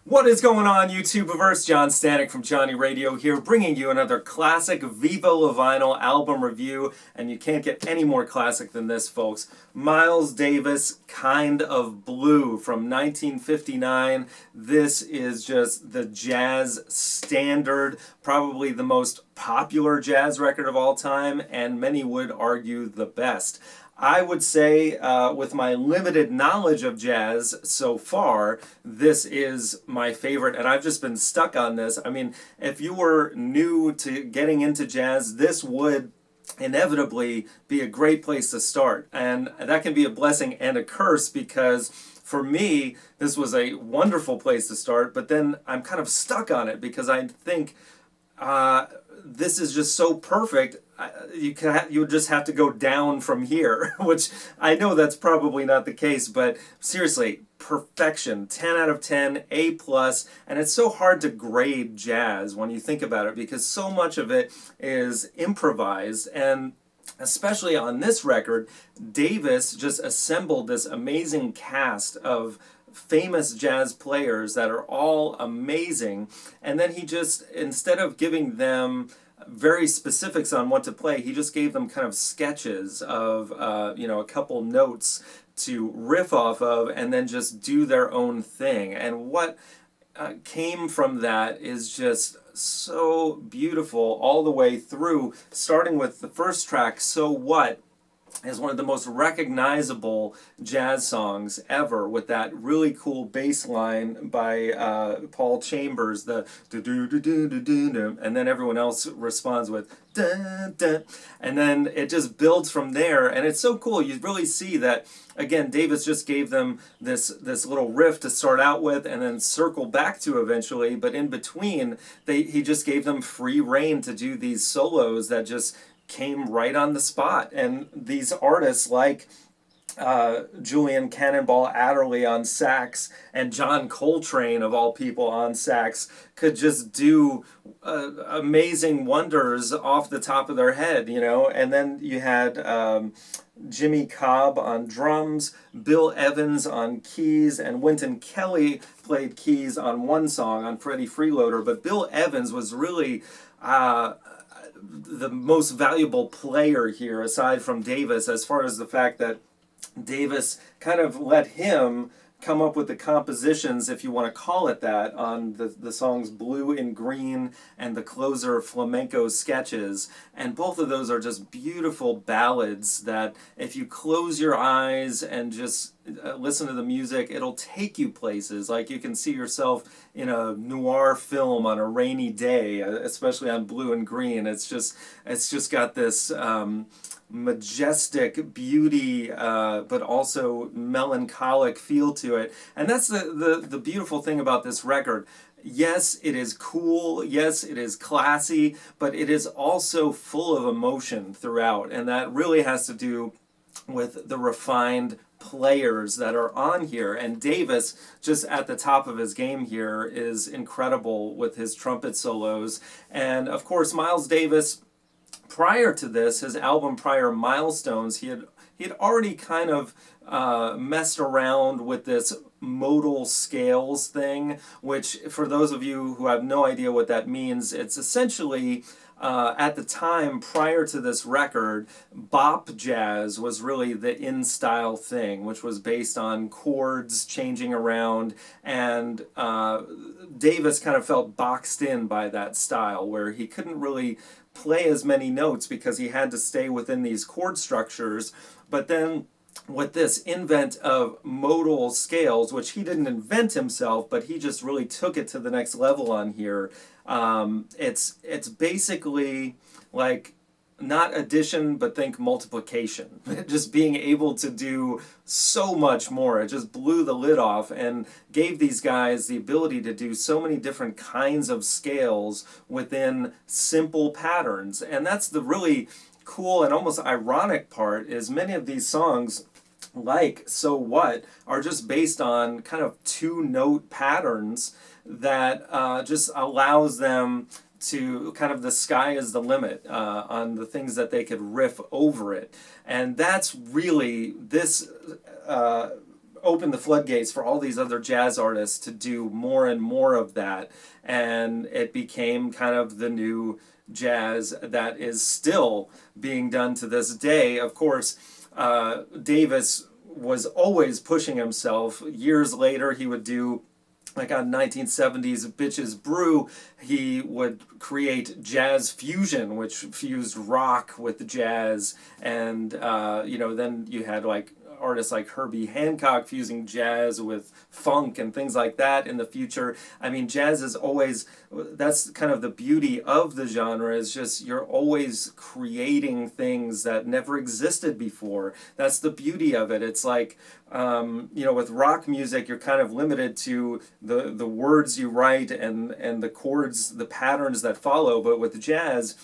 What is going on, YouTubeverse? John Stanek from Johnny Radio here, bringing you another classic Viva La Vinyl album review, and you can't get any more classic than this, folks. Miles Davis, Kind of Blue from 1959. This is just the jazz standard, probably the most popular jazz record of all time, and many would argue the best. I would say, with my limited knowledge of jazz so far, this is my favorite, and I've just been stuck on this. I mean, if you were new to getting into jazz, this would inevitably be a great place to start. And that can be a blessing and a curse, because for me, this was a wonderful place to start, but then I'm kind of stuck on it because I think this is just so perfect. You would just have to go down from here, which I know that's probably not the case, but seriously, perfection, 10 out of 10, A+, and it's so hard to grade jazz when you think about it because so much of it is improvised, and especially on this record, Davis just assembled this amazing cast of famous jazz players that are all amazing, and then he just, instead of giving them very specifics on what to play, he just gave them kind of sketches of a couple notes to riff off of and then just do their own thing. And what came from that is just so beautiful all the way through, starting with the first track, So What, is one of the most recognizable jazz songs ever, with that really cool bass line by Paul Chambers, the do-do-do-do-do-do, and then everyone else responds with da-da, and then it just builds from there, and it's so cool. You really see that, again, Davis just gave them this little riff to start out with and then circle back to eventually, but in between, he just gave them free rein to do these solos that just came right on the spot. And these artists like Julian Cannonball Adderley on sax and John Coltrane, of all people, on sax, could just do amazing wonders off the top of their head, And then you had Jimmy Cobb on drums, Bill Evans on keys, and Wynton Kelly played keys on one song, on Freddie Freeloader. But Bill Evans was really the most valuable player here, aside from Davis, as far as the fact that Davis kind of let him come up with the compositions, if you want to call it that, on the songs Blue and Green and the closer Flamenco Sketches. And both of those are just beautiful ballads that if you close your eyes and just listen to the music, it'll take you places. Like you can see yourself in a noir film on a rainy day, especially on Blue and Green. It's just got this majestic beauty, but also melancholic feel to it. And that's the beautiful thing about this record. Yes, it is cool. Yes, it is classy, but it is also full of emotion throughout. And that really has to do with the refined players that are on here. And Davis, just at the top of his game here, is incredible with his trumpet solos. And of course, Miles Davis, prior to this, his album prior, Milestones, he had already kind of messed around with this modal scales thing, which, for those of you who have no idea what that means, it's essentially, at the time prior to this record, bop jazz was really the in-style thing, which was based on chords changing around, and Davis kind of felt boxed in by that style, where he couldn't really play as many notes because he had to stay within these chord structures. But then with this invent of modal scales, which he didn't invent himself, but he just really took it to the next level on here, it's basically like not addition, but think multiplication. Just being able to do so much more. It just blew the lid off and gave these guys the ability to do so many different kinds of scales within simple patterns. And that's the really cool and almost ironic part, is many of these songs, like So What, are just based on kind of two-note patterns that just allows them to kind of the sky is the limit on the things that they could riff over it. And that's really this opened the floodgates for all these other jazz artists to do more and more of that. And it became kind of the new jazz that is still being done to this day. Of course, Davis was always pushing himself. Years later, he would do, like on 1970s Bitches Brew, he would create jazz fusion, which fused rock with jazz. And, then you had like artists like Herbie Hancock fusing jazz with funk and things like that in the future. I mean, jazz is always, that's kind of the beauty of the genre, is just you're always creating things that never existed before. That's the beauty of it. It's like, with rock music, you're kind of limited to the words you write and the chords, the patterns that follow. But with jazz,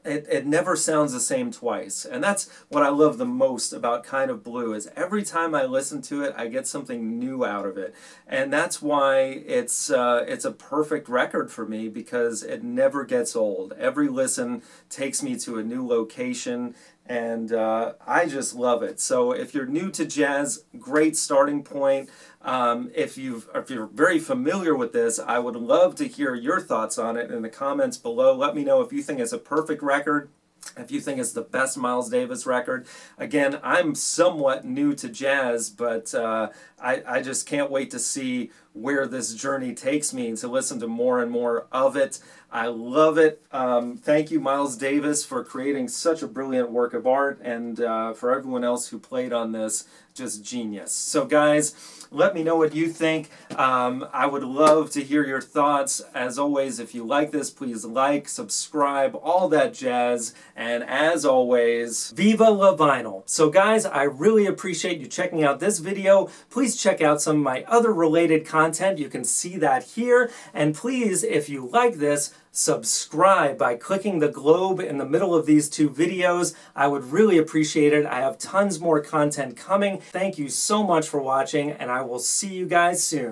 it never sounds the same twice. And that's what I love the most about Kind of Blue, is every time I listen to it, I get something new out of it. And that's why it's a perfect record for me, because it never gets old. Every listen takes me to a new location, and I just love it. So if you're new to jazz, great starting point. If you're very familiar with this, I would love to hear your thoughts on it in the comments below. Let me know if you think it's a perfect record, if you think it's the best Miles Davis record. Again, I'm somewhat new to jazz, but I just can't wait to see where this journey takes me and to listen to more and more of it. I love it. Thank you, Miles Davis, for creating such a brilliant work of art, and for everyone else who played on this, just genius. So guys, let me know what you think. I would love to hear your thoughts. As always, if you like this, please like, subscribe, all that jazz. And as always, Viva La Vinyl. So guys, I really appreciate you checking out this video. Please check out some of my other related content. You can see that here. And please, if you like this, subscribe by clicking the globe in the middle of these two videos. I would really appreciate it. I have tons more content coming. Thank you so much for watching, and I will see you guys soon.